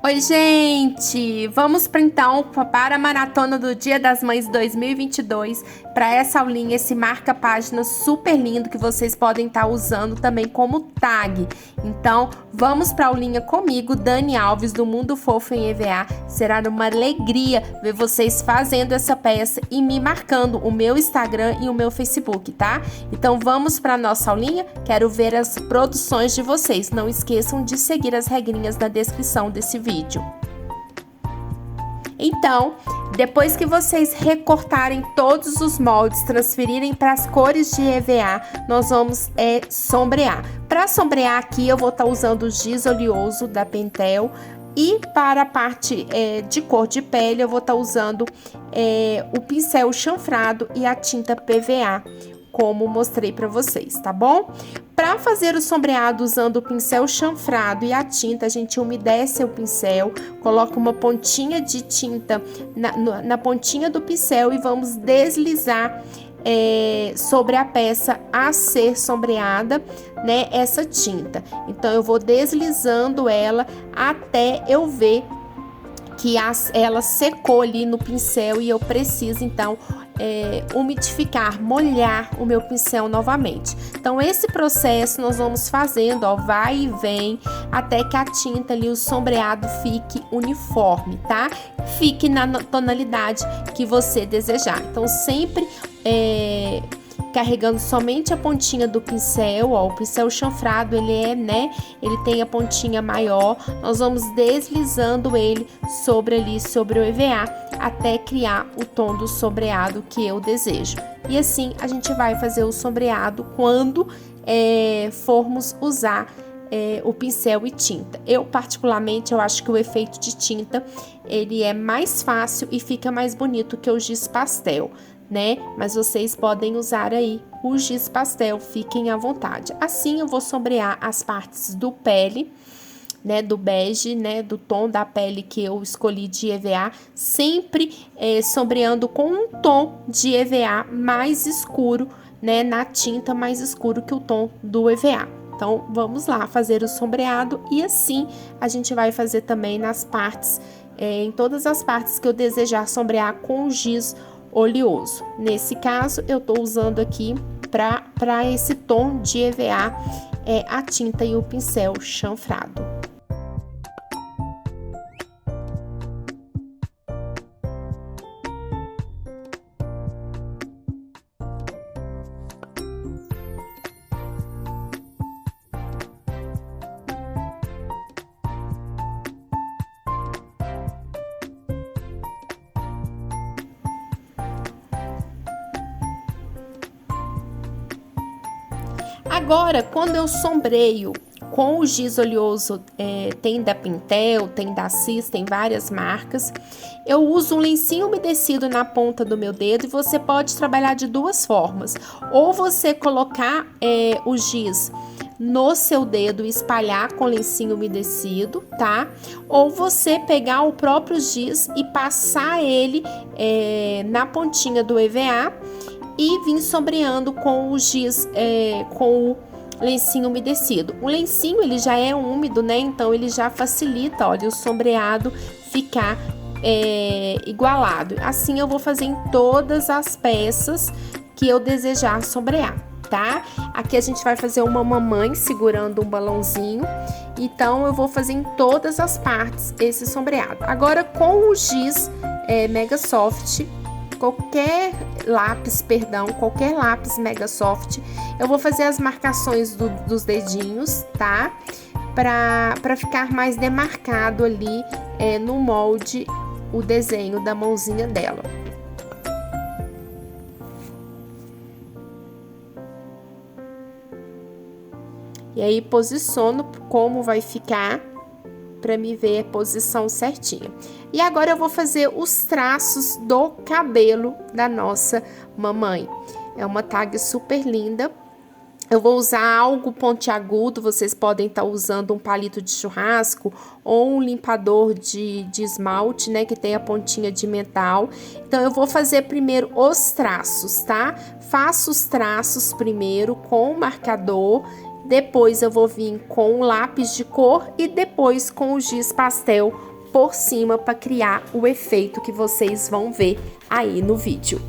Oi, gente! Vamos então para a Maratona do Dia das Mães 2022, para essa aulinha, esse marca-página super lindo que vocês podem estar usando também como tag. Então, vamos para a aulinha comigo, Dani Alves, do Mundo Fofo em EVA. Será uma alegria ver vocês fazendo essa peça e me marcando o meu Instagram e o meu Facebook, tá? Então, vamos para a nossa aulinha? Quero ver as produções de vocês. Não esqueçam de seguir as regrinhas na descrição desse vídeo. Então, depois que vocês recortarem todos os moldes, transferirem para as cores de EVA, nós vamos sombrear. Para sombrear aqui, eu vou estar usando o giz oleoso da Pentel. E para a parte de cor de pele, eu vou estar usando o pincel chanfrado e a tinta PVA, como mostrei para vocês, tá bom? Para fazer o sombreado usando o pincel chanfrado e a tinta, a gente umedece o pincel, coloca uma pontinha de tinta na pontinha do pincel e vamos deslizar sobre a peça a ser sombreada, né, essa tinta. Então, eu vou deslizando ela até eu ver que ela secou ali no pincel e eu preciso, então, umidificar, molhar o meu pincel novamente. Então, esse processo nós vamos fazendo, ó, vai e vem, até que a tinta ali, o sombreado fique uniforme, tá? Fique na tonalidade que você desejar. Então, sempre carregando somente a pontinha do pincel, ó, o pincel chanfrado, ele tem a pontinha maior, nós vamos deslizando ele sobre o EVA, até criar o tom do sombreado que eu desejo. E assim, a gente vai fazer o sombreado quando formos usar o pincel e tinta. Eu, particularmente, eu acho que o efeito de tinta, ele é mais fácil e fica mais bonito que o giz pastel, né? Mas vocês podem usar aí o giz pastel, fiquem à vontade. Assim, eu vou sombrear as partes do pele, né, do bege, né, do tom da pele que eu escolhi de EVA, sempre sombreando com um tom de EVA mais escuro, né, na tinta mais escuro que o tom do EVA. Então, vamos lá fazer o sombreado e assim a gente vai fazer também nas partes, em todas as partes que eu desejar sombrear com o giz oleoso. Nesse caso, eu tô usando aqui para esse tom de EVA a tinta e o pincel chanfrado. Agora, quando eu sombreio com o giz oleoso, tem da Pentel, tem da Cis, tem várias marcas, eu uso um lencinho umedecido na ponta do meu dedo e você pode trabalhar de duas formas. Ou você colocar o giz no seu dedo e espalhar com lencinho umedecido, tá? Ou você pegar o próprio giz e passar ele na pontinha do EVA e vim sombreando com o giz, com o lencinho umedecido. O lencinho, ele já é úmido, né? Então, ele já facilita, olha, o sombreado ficar igualado. Assim, eu vou fazer em todas as peças que eu desejar sombrear, tá? Aqui a gente vai fazer uma mamãe segurando um balãozinho. Então, eu vou fazer em todas as partes esse sombreado. Agora, com o giz Mega Soft, qualquer lápis Mega Soft, eu vou fazer as marcações dos dedinhos, tá? Para ficar mais demarcado ali no molde o desenho da mãozinha dela. E aí posiciono como vai ficar para me ver a posição certinha. E agora eu vou fazer os traços do cabelo da nossa mamãe. É uma tag super linda. Eu vou usar algo pontiagudo, vocês podem estar usando um palito de churrasco ou um limpador de esmalte, né, que tem a pontinha de metal. Então, eu vou fazer primeiro os traços, tá? Faço os traços primeiro com o marcador, depois eu vou vir com o lápis de cor e depois com o giz pastel por cima para criar o efeito que vocês vão ver aí no vídeo.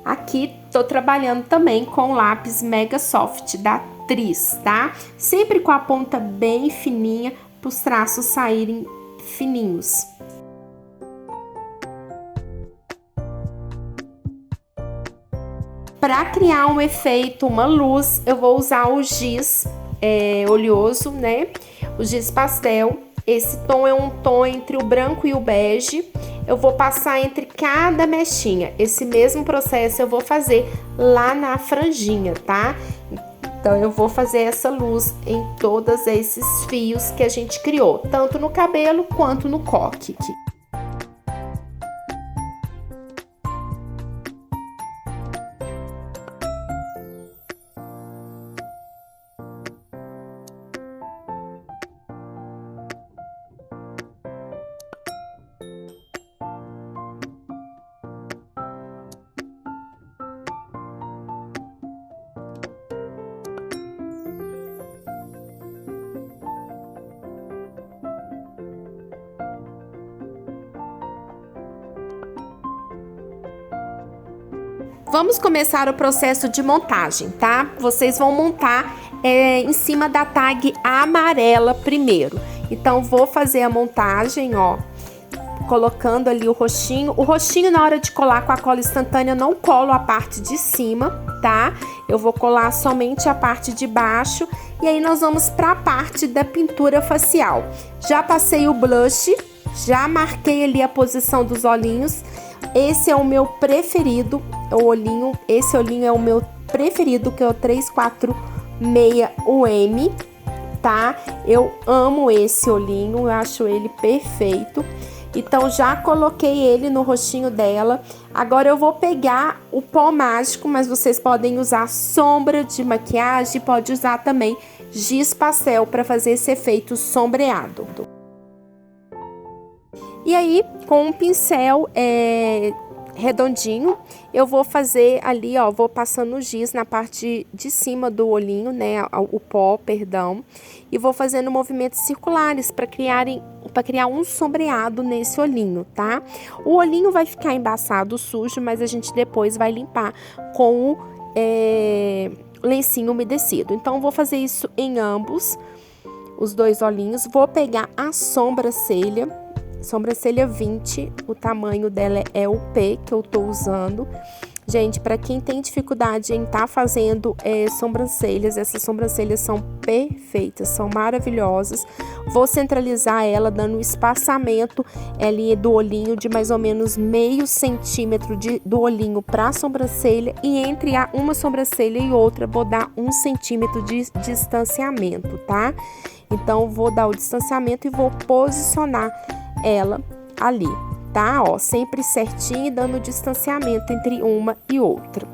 Aqui tô trabalhando também com o lápis Mega Soft da Tris, tá? Sempre com a ponta bem fininha para os traços saírem fininhos. Para criar um efeito, uma luz, eu vou usar o giz oleoso, né? O giz pastel. Esse tom é um tom entre o branco e o bege. Eu vou passar entre cada mechinha. Esse mesmo processo eu vou fazer lá na franjinha, tá? Então, eu vou fazer essa luz em todos esses fios que a gente criou, tanto no cabelo quanto no coque. Vamos começar o processo de montagem, tá? Vocês vão montar em cima da tag amarela primeiro. Então, vou fazer a montagem, ó, colocando ali o roxinho. O roxinho, na hora de colar com a cola instantânea, eu não colo a parte de cima, tá? Eu vou colar somente a parte de baixo. E aí, nós vamos para a parte da pintura facial. Já passei o blush, já marquei ali a posição dos olhinhos. Esse é o meu preferido, o olhinho, esse olhinho é o meu preferido, que é o 346 UM, tá? Eu amo esse olhinho, eu acho ele perfeito. Então, já coloquei ele no rostinho dela. Agora, eu vou pegar o pó mágico, mas vocês podem usar sombra de maquiagem, pode usar também giz pastel para fazer esse efeito sombreado. E aí, com um pincel redondinho, eu vou fazer ali, ó, vou passando o giz na parte de cima do olhinho, né, o pó, perdão, e vou fazendo movimentos circulares para criar um sombreado nesse olhinho, tá? O olhinho vai ficar embaçado, sujo, mas a gente depois vai limpar com o lencinho umedecido. Então, vou fazer isso em ambos os dois olhinhos. Vou pegar a sobrancelha sobrancelha 20, o tamanho dela é o P que eu tô usando. Gente, para quem tem dificuldade em estar fazendo sobrancelhas, essas sobrancelhas são perfeitas, são maravilhosas. Vou centralizar ela dando um espaçamento ali do olhinho de mais ou menos meio centímetro do olhinho para a sobrancelha, e entre uma sobrancelha e outra vou dar 1 centímetro de distanciamento, tá? Então, vou dar o distanciamento e vou posicionar ela ali, tá? Ó, sempre certinho e dando distanciamento entre uma e outra.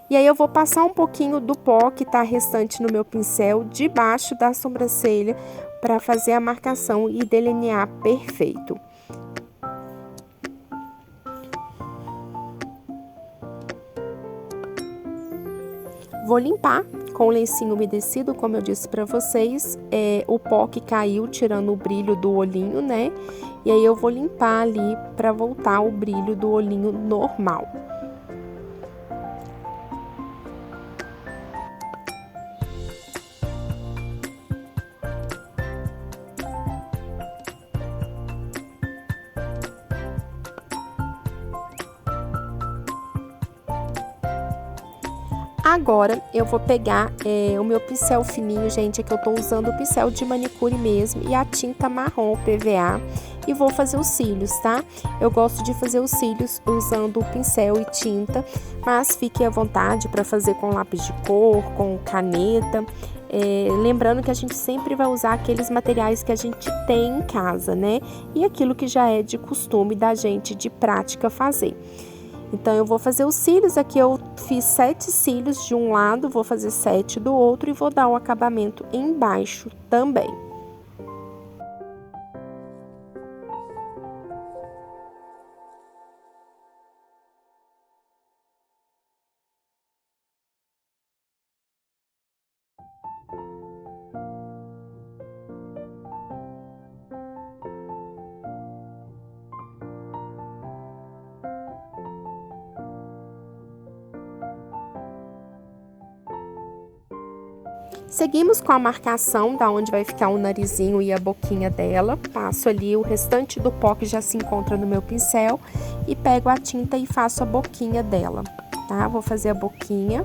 E aí, eu vou passar um pouquinho do pó que tá restante no meu pincel debaixo da sobrancelha para fazer a marcação e delinear perfeito. Vou limpar com o lencinho umedecido, como eu disse para vocês, o pó que caiu, tirando o brilho do olhinho, né? E aí eu vou limpar ali para voltar o brilho do olhinho normal. Agora, eu vou pegar o meu pincel fininho, gente, é que eu tô usando o pincel de manicure mesmo, e a tinta marrom PVA, e vou fazer os cílios, tá? Eu gosto de fazer os cílios usando o pincel e tinta, mas fique à vontade para fazer com lápis de cor, com caneta. Lembrando que a gente sempre vai usar aqueles materiais que a gente tem em casa, né? E aquilo que já é de costume da gente, de prática, fazer. Então, eu vou fazer os cílios, aqui eu fiz 7 cílios de um lado, vou fazer 7 do outro e vou dar o acabamento embaixo também. Seguimos com a marcação da onde vai ficar o narizinho e a boquinha dela. Passo ali o restante do pó que já se encontra no meu pincel e pego a tinta e faço a boquinha dela, tá? Vou fazer a boquinha.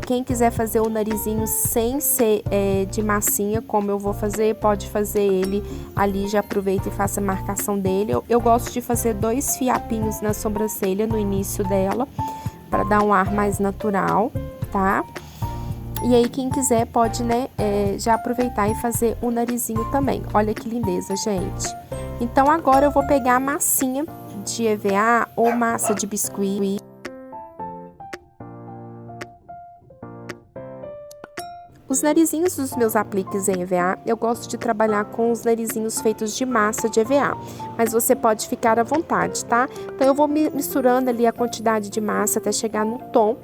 Quem quiser fazer o narizinho sem ser de massinha, como eu vou fazer, pode fazer ele ali, já aproveita e faça a marcação dele. Eu gosto de fazer 2 fiapinhos na sobrancelha no início dela, para dar um ar mais natural, tá? E aí, quem quiser pode, né, já aproveitar e fazer o narizinho também. Olha que lindeza, gente. Então, agora eu vou pegar a massinha de EVA ou massa de biscuit. Os narizinhos dos meus apliques em EVA, eu gosto de trabalhar com os narizinhos feitos de massa de EVA, mas você pode ficar à vontade, tá? Então, eu vou misturando ali a quantidade de massa até chegar no tom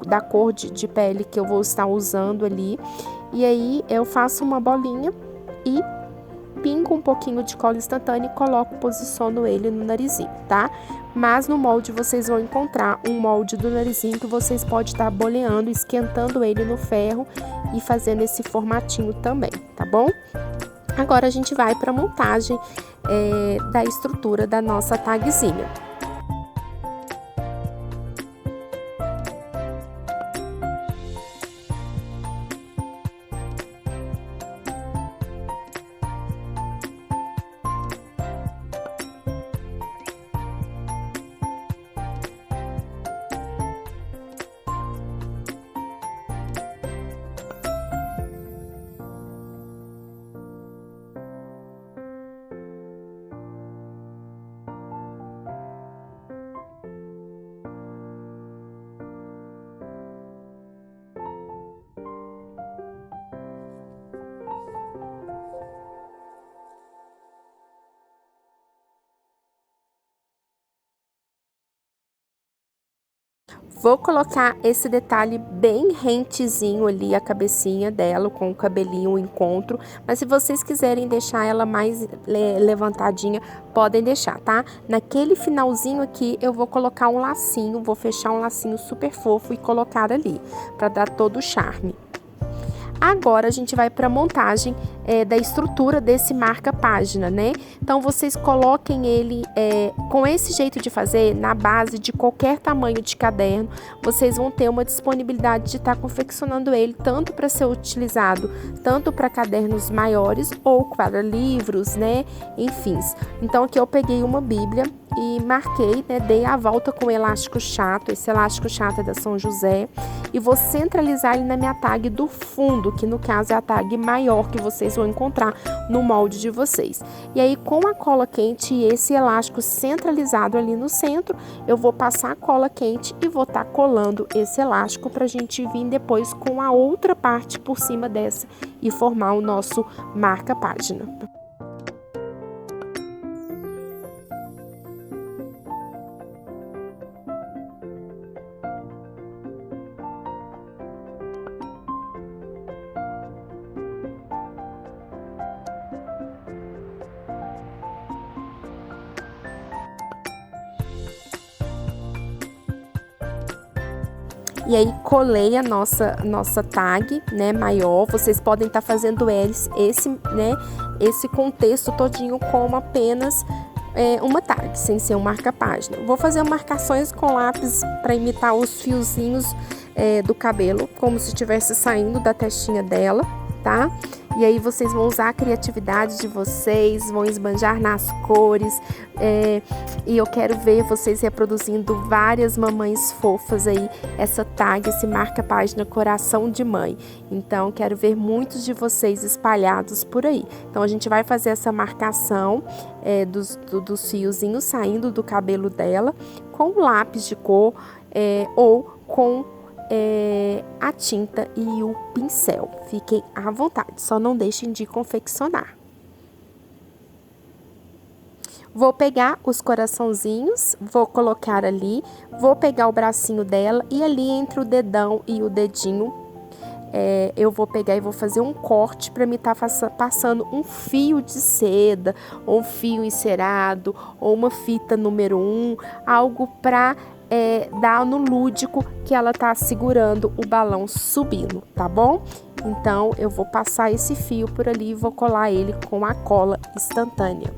da cor de pele que eu vou estar usando ali. E aí, eu faço uma bolinha e pingo um pouquinho de cola instantânea e coloco, posiciono ele no narizinho, tá? Mas no molde vocês vão encontrar um molde do narizinho que vocês podem estar boleando, esquentando ele no ferro e fazendo esse formatinho também, tá bom? Agora a gente vai para a montagem da estrutura da nossa tagzinha. Vou colocar esse detalhe bem rentezinho ali, a cabecinha dela, com o cabelinho, o encontro. Mas se vocês quiserem deixar ela mais levantadinha, podem deixar, tá? Naquele finalzinho aqui, eu vou colocar um lacinho, vou fechar um lacinho super fofo e colocar ali, pra dar todo o charme. Agora, a gente vai pra montagem da estrutura desse marca-página, né? Então, vocês coloquem ele com esse jeito de fazer na base de qualquer tamanho de caderno. Vocês vão ter uma disponibilidade de estar confeccionando ele tanto para ser utilizado, tanto para cadernos maiores ou para livros, né? Enfim. Então, aqui eu peguei uma Bíblia e marquei, né, dei a volta com elástico chato, esse elástico chato é da São José, e vou centralizar ele na minha tag do fundo, que no caso é a tag maior que vocês vão encontrar no molde de vocês. E aí, com a cola quente e esse elástico centralizado ali no centro, eu vou passar a cola quente e vou estar colando esse elástico para a gente vir depois com a outra parte por cima dessa e formar o nosso marca-página. E aí, colei a nossa tag, né, maior. Vocês podem estar fazendo esse contexto todinho como apenas uma tag, sem ser um marca-página. Vou fazer marcações com lápis para imitar os fiozinhos do cabelo, como se estivesse saindo da testinha dela, tá? E aí vocês vão usar a criatividade de vocês, vão esbanjar nas cores, e eu quero ver vocês reproduzindo várias mamães fofas aí, essa tag, esse marca-página coração de mãe. Então, quero ver muitos de vocês espalhados por aí. Então, a gente vai fazer essa marcação dos fiozinhos saindo do cabelo dela com lápis de cor ou com a tinta e o pincel. Fiquem à vontade, só não deixem de confeccionar. Vou pegar os coraçãozinhos, vou colocar ali, vou pegar o bracinho dela e ali entre o dedão e o dedinho, eu vou pegar e vou fazer um corte para me estar passando um fio de seda, ou um fio encerado, ou uma fita número 1, algo para dar no lúdico que ela tá segurando o balão subindo, tá bom? Então, eu vou passar esse fio por ali e vou colar ele com a cola instantânea.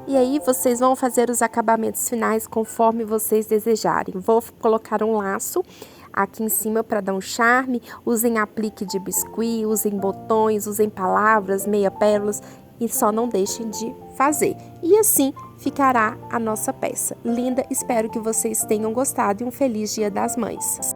E aí, vocês vão fazer os acabamentos finais conforme vocês desejarem. Vou colocar um laço aqui em cima para dar um charme. Usem aplique de biscuit, usem botões, usem palavras, meia pérolas e só não deixem de fazer. E assim ficará a nossa peça. Linda, espero que vocês tenham gostado e um feliz Dia das Mães.